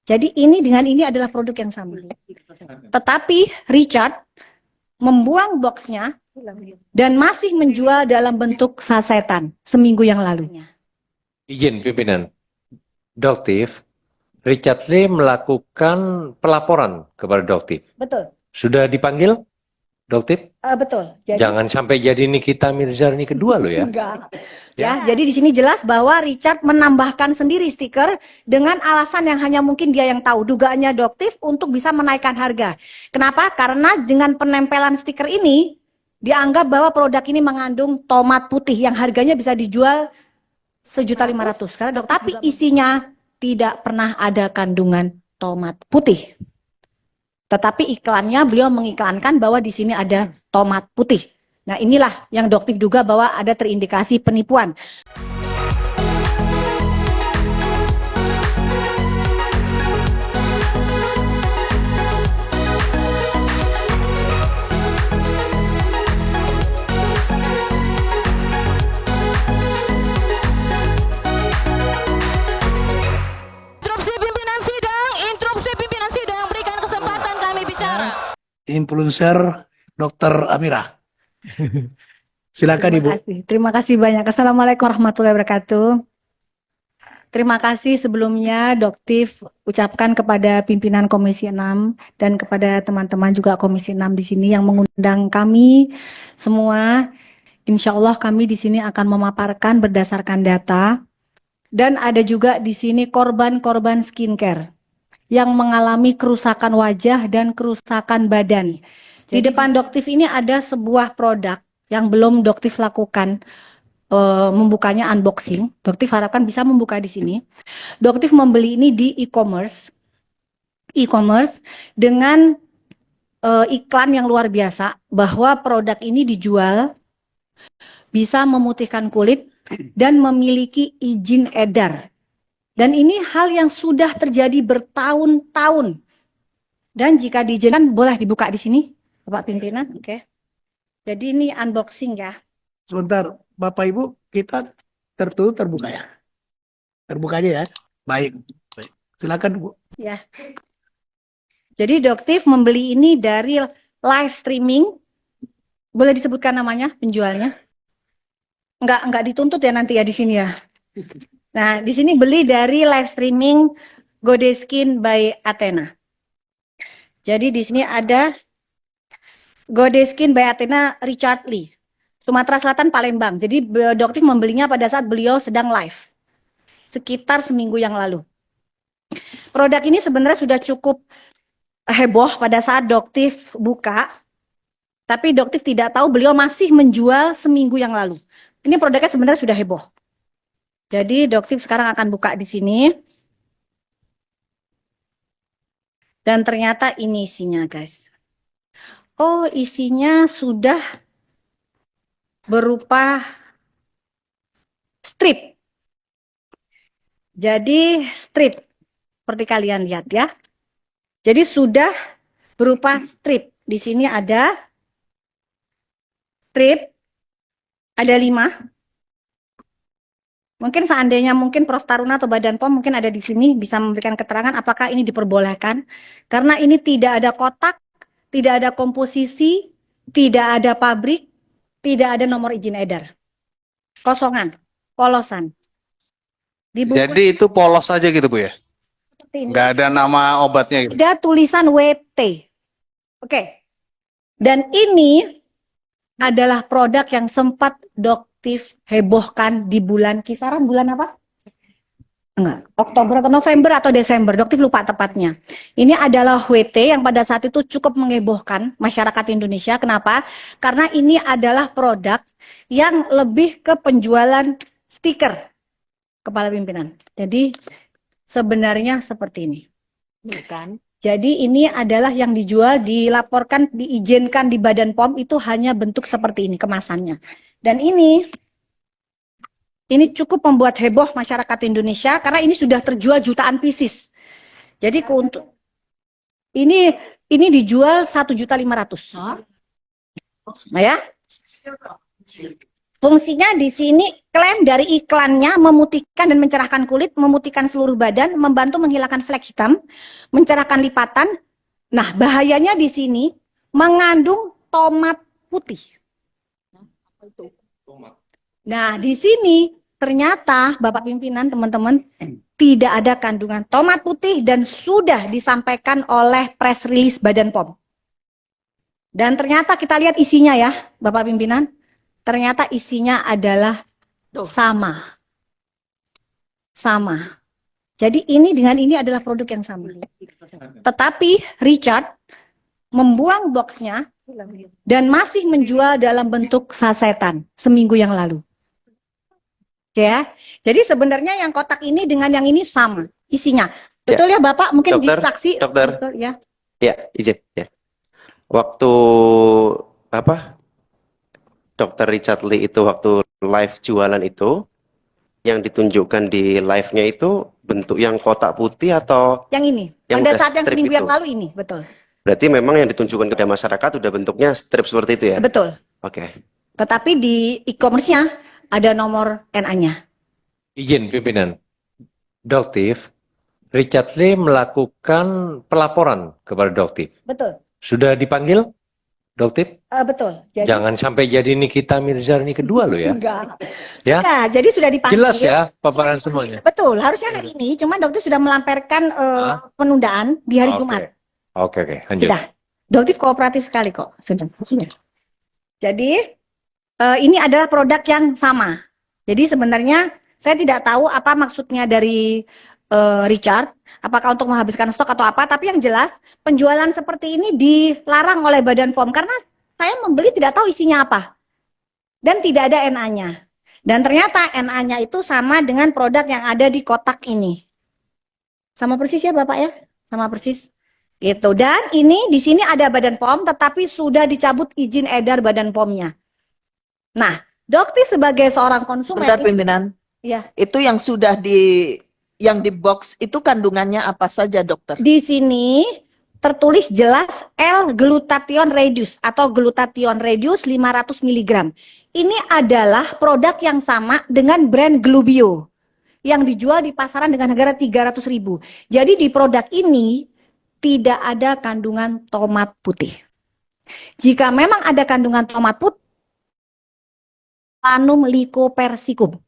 Jadi ini dengan ini adalah produk yang sama. Tetapi Richard membuang boxnya dan masih menjual dalam bentuk sasetan seminggu yang lalu. Izin pimpinan. Doktif, Richard Lee melakukan pelaporan kepada Doktif. Betul. Sudah dipanggil, Doktif? Betul. Jadi, Jangan sampai jadi Nikita Mirzani kedua loh ya. enggak. Ya, jadi di sini jelas bahwa Richard menambahkan sendiri stiker dengan alasan yang hanya mungkin dia yang tahu. Dugaannya Doktif untuk bisa menaikkan harga. Kenapa? Karena dengan penempelan stiker ini dianggap bahwa produk ini mengandung tomat putih yang harganya bisa dijual 1.500.000. Karena tapi isinya tidak pernah ada kandungan tomat putih. Tetapi iklannya beliau mengiklankan bahwa di sini ada tomat putih. Nah, inilah yang Doktif duga bahwa ada terindikasi penipuan. Interupsi pimpinan sidang, berikan kesempatan kami bicara. Influencer Dr. Amira. Silakan Ibu. Terima kasih banyak. Assalamualaikum warahmatullahi wabarakatuh. Terima kasih sebelumnya Doktif ucapkan kepada pimpinan Komisi 6 dan kepada teman-teman juga Komisi 6 di sini yang mengundang kami semua. Insya Allah kami di sini akan memaparkan berdasarkan data dan ada juga di sini korban-korban skincare yang mengalami kerusakan wajah dan kerusakan badan. Di depan Doktif ini ada sebuah produk yang belum Doktif lakukan membukanya unboxing. Doktif harapkan bisa membuka di sini. Doktif membeli ini di e-commerce dengan iklan yang luar biasa bahwa produk ini dijual bisa memutihkan kulit dan memiliki izin edar. Dan ini hal yang sudah terjadi bertahun-tahun. Dan jika diizinkan boleh dibuka di sini, Bapak Pimpinan. Oke. Jadi ini unboxing ya. Sebentar, Bapak Ibu, kita tertutup terbuka ya. Terbuka aja ya. Baik. Baik. Silakan Bu. Ya. Jadi Doktif membeli ini dari live streaming. Boleh disebutkan namanya penjualnya? Enggak dituntut ya nanti ya di sini ya. Nah, di sini beli dari live streaming Godeskin by Athena. Jadi di sini ada Godeskin by Athena Richard Lee, Sumatera Selatan, Palembang. Jadi Doktif membelinya pada saat beliau sedang live, sekitar seminggu yang lalu. Produk ini sebenarnya sudah cukup heboh pada saat Doktif buka, tapi Doktif tidak tahu beliau masih menjual seminggu yang lalu. Ini produknya sebenarnya sudah heboh. Jadi Doktif sekarang akan buka di sini. Dan ternyata ini isinya, guys. Oh, isinya sudah berupa strip. Jadi strip, seperti kalian lihat ya. Jadi sudah berupa strip. Di sini ada strip, ada 5. Mungkin seandainya Prof. Taruna atau Badan POM mungkin ada di sini bisa memberikan keterangan apakah ini diperbolehkan. Karena ini tidak ada kotak, tidak ada komposisi, tidak ada pabrik, tidak ada nomor izin edar. Kosongan, polosan. Jadi itu polos aja gitu Bu ya? Nggak ada nama obatnya gitu? Ada tulisan WT. Oke. Dan ini adalah produk yang sempat Doktif hebohkan di kisaran bulan apa? Enggak, Oktober atau November atau Desember, Doktif lupa tepatnya. Ini adalah WT yang pada saat itu cukup mengebohkan masyarakat Indonesia. Kenapa? Karena ini adalah produk yang lebih ke penjualan stiker kepala pimpinan. Jadi sebenarnya seperti ini. Bukan. Jadi ini adalah yang dijual, dilaporkan, diizinkan di Badan POM itu hanya bentuk seperti ini kemasannya. Dan ini cukup membuat heboh masyarakat Indonesia karena ini sudah terjual jutaan pieces. Jadi untuk ini dijual 1.500.000. Nah ya. Fungsinya di sini klaim dari iklannya memutihkan dan mencerahkan kulit, memutihkan seluruh badan, membantu menghilangkan flek hitam, mencerahkan lipatan. Nah, bahayanya di sini mengandung tomat putih. Nah, di sini ternyata Bapak pimpinan, teman-teman, tidak ada kandungan tomat putih dan sudah disampaikan oleh press release Badan POM. Dan ternyata kita lihat isinya ya, Bapak pimpinan. Ternyata isinya adalah sama. Sama. Jadi ini dengan ini adalah produk yang sama. Tetapi Richard membuang boxnya dan masih menjual dalam bentuk sasetan seminggu yang lalu. Ya, jadi sebenarnya yang kotak ini dengan yang ini sama isinya. Betul ya Bapak? Mungkin Dokter, disaksi. dokter. Betul, ya. Ya, izin ya. Waktu apa? Dokter Richard Lee itu waktu live jualan itu yang ditunjukkan di live-nya itu bentuk yang kotak putih atau Yang ini. Yang Pada udah saat yang strip seminggu yang itu. lalu ini, betul. berarti memang yang ditunjukkan kepada masyarakat udah bentuknya strip seperti itu ya? Betul. Oke. Tetapi di e-commerce-nya ada nomor NA-nya. Izin pimpinan. Doktif, Richard Lee melakukan pelaporan kepada Doktif. Betul. Sudah dipanggil, Doktif? Betul. Jadi, Jangan sampai jadi Nikita Mirzani kedua loh ya. enggak. Ya? Nah, jadi sudah dipanggil. Jelas ya paparan semuanya. Betul, harusnya hari ini, cuman dokter sudah melamparkan penundaan di hari Oke. Jumat. Oke, lanjut. Sudah. Dokter kooperatif sekali kok. Sudah. Jadi, ini adalah produk yang sama. Jadi sebenarnya saya tidak tahu apa maksudnya dari Richard, apakah untuk menghabiskan stok atau apa, tapi yang jelas penjualan seperti ini dilarang oleh Badan POM karena saya membeli tidak tahu isinya apa. Dan tidak ada NA-nya. Dan ternyata NA-nya itu sama dengan produk yang ada di kotak ini. Sama persis ya Bapak ya? Sama persis. Gitu. Dan ini di sini ada Badan POM tetapi sudah dicabut izin edar Badan POM-nya. Nah, Dokter sebagai seorang konsumen, Bentar pimpinan, ya, itu yang sudah yang di box itu kandungannya apa saja dokter? di sini tertulis jelas L-glutathione reduce atau glutathione reduce 500 mg. Ini adalah produk yang sama dengan brand Glubio yang dijual di pasaran dengan harga 300.000. Jadi di produk ini tidak ada kandungan tomat putih. Jika memang ada kandungan tomat putih, Solanum lycopersicum.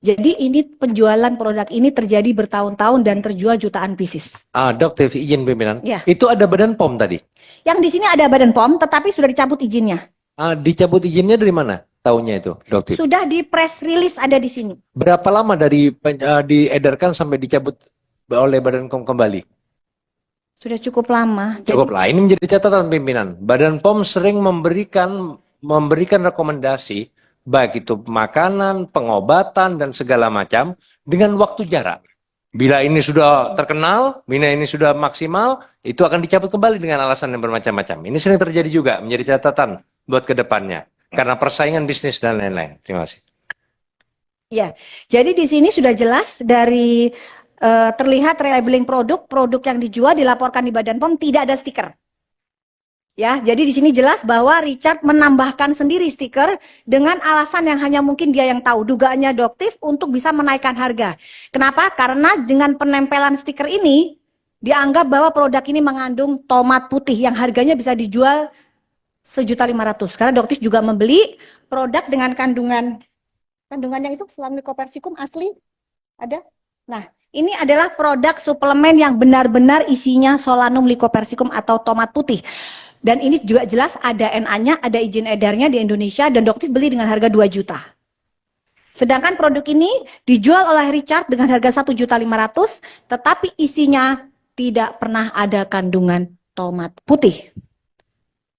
Jadi ini penjualan produk ini terjadi bertahun-tahun dan terjual jutaan pieces. Dokter, izin pimpinan. Ya. Itu ada Badan POM tadi. Yang di sini ada Badan POM tetapi sudah dicabut izinnya. Dicabut izinnya dari mana? Tahunya itu, Dokter. Sudah di press release ada di sini. Berapa lama dari diedarkan sampai dicabut oleh Badan POM kembali? Sudah cukup lama. Cukup lah. Ini menjadi catatan pimpinan. Badan POM sering memberikan rekomendasi baik itu makanan, pengobatan dan segala macam dengan waktu jarak. Bila ini sudah terkenal, bila ini sudah maksimal, itu akan dicabut kembali dengan alasan yang bermacam-macam. Ini sering terjadi juga menjadi catatan buat ke depannya karena persaingan bisnis dan lain-lain. Terima kasih. Ya. Jadi di sini sudah jelas dari terlihat relabeling produk yang dijual dilaporkan di Badan POM tidak ada stiker. Ya, jadi di sini jelas bahwa Richard menambahkan sendiri stiker dengan alasan yang hanya mungkin dia yang tahu. Dugaannya Doktif untuk bisa menaikkan harga. Kenapa? Karena dengan penempelan stiker ini dianggap bahwa produk ini mengandung tomat putih yang harganya bisa dijual 1.500.000. Karena Doktif juga membeli produk dengan kandungannya itu Solanum lycopersicum asli ada. Nah, ini adalah produk suplemen yang benar-benar isinya Solanum lycopersicum atau tomat putih. Dan ini juga jelas ada NA-nya, ada izin edarnya di Indonesia dan Doktif beli dengan harga 2 juta. Sedangkan produk ini dijual oleh Richard dengan harga 1.500.000, tetapi isinya tidak pernah ada kandungan tomat putih.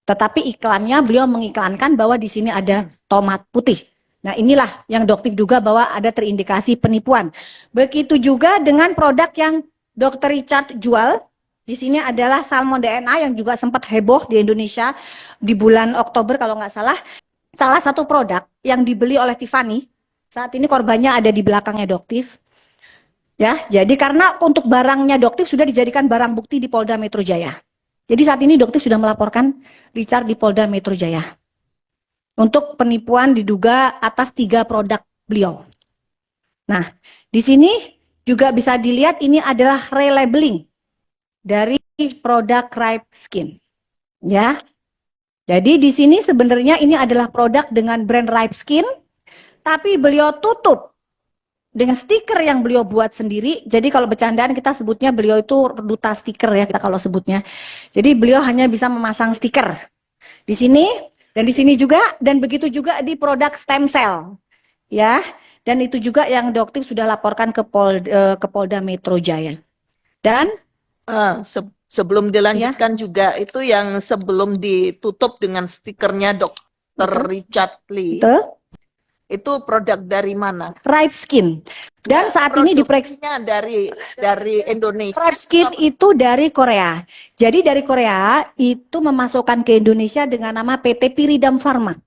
Tetapi iklannya beliau mengiklankan bahwa di sini ada tomat putih. Nah, inilah yang Doktif duga bahwa ada terindikasi penipuan. Begitu juga dengan produk yang Dr. Richard jual. Di sini adalah salmon DNA yang juga sempat heboh di Indonesia di bulan Oktober kalau nggak salah. Salah satu produk yang dibeli oleh Tiffany. Saat ini korbannya ada di belakangnya Doktif. Ya, jadi karena untuk barangnya Doktif sudah dijadikan barang bukti di Polda Metro Jaya. Jadi saat ini Doktif sudah melaporkan Richard di Polda Metro Jaya. untuk penipuan diduga atas 3 produk beliau. Nah, di sini juga bisa dilihat ini adalah relabeling dari produk Ripe Skin. Ya. Jadi di sini sebenarnya ini adalah produk dengan brand Ripe Skin, tapi beliau tutup dengan stiker yang beliau buat sendiri. Jadi kalau bercandaan kita sebutnya beliau itu duta stiker ya kita kalau sebutnya. Jadi beliau hanya bisa memasang stiker di sini dan di sini juga, dan begitu juga di produk stem cell. Ya. Dan itu juga yang Doktif sudah laporkan ke Polda Metro Jaya. Dan Sebelum dilanjutkan juga itu yang sebelum ditutup dengan stikernya Dr. Richard Lee. Betul. Itu produk dari mana? Ripe Skin. Dan saat ini diperiksa Produksinya dari Indonesia. Ripe Skin itu dari Korea. Jadi dari Korea itu memasukkan ke Indonesia dengan nama PT Piridam Pharma.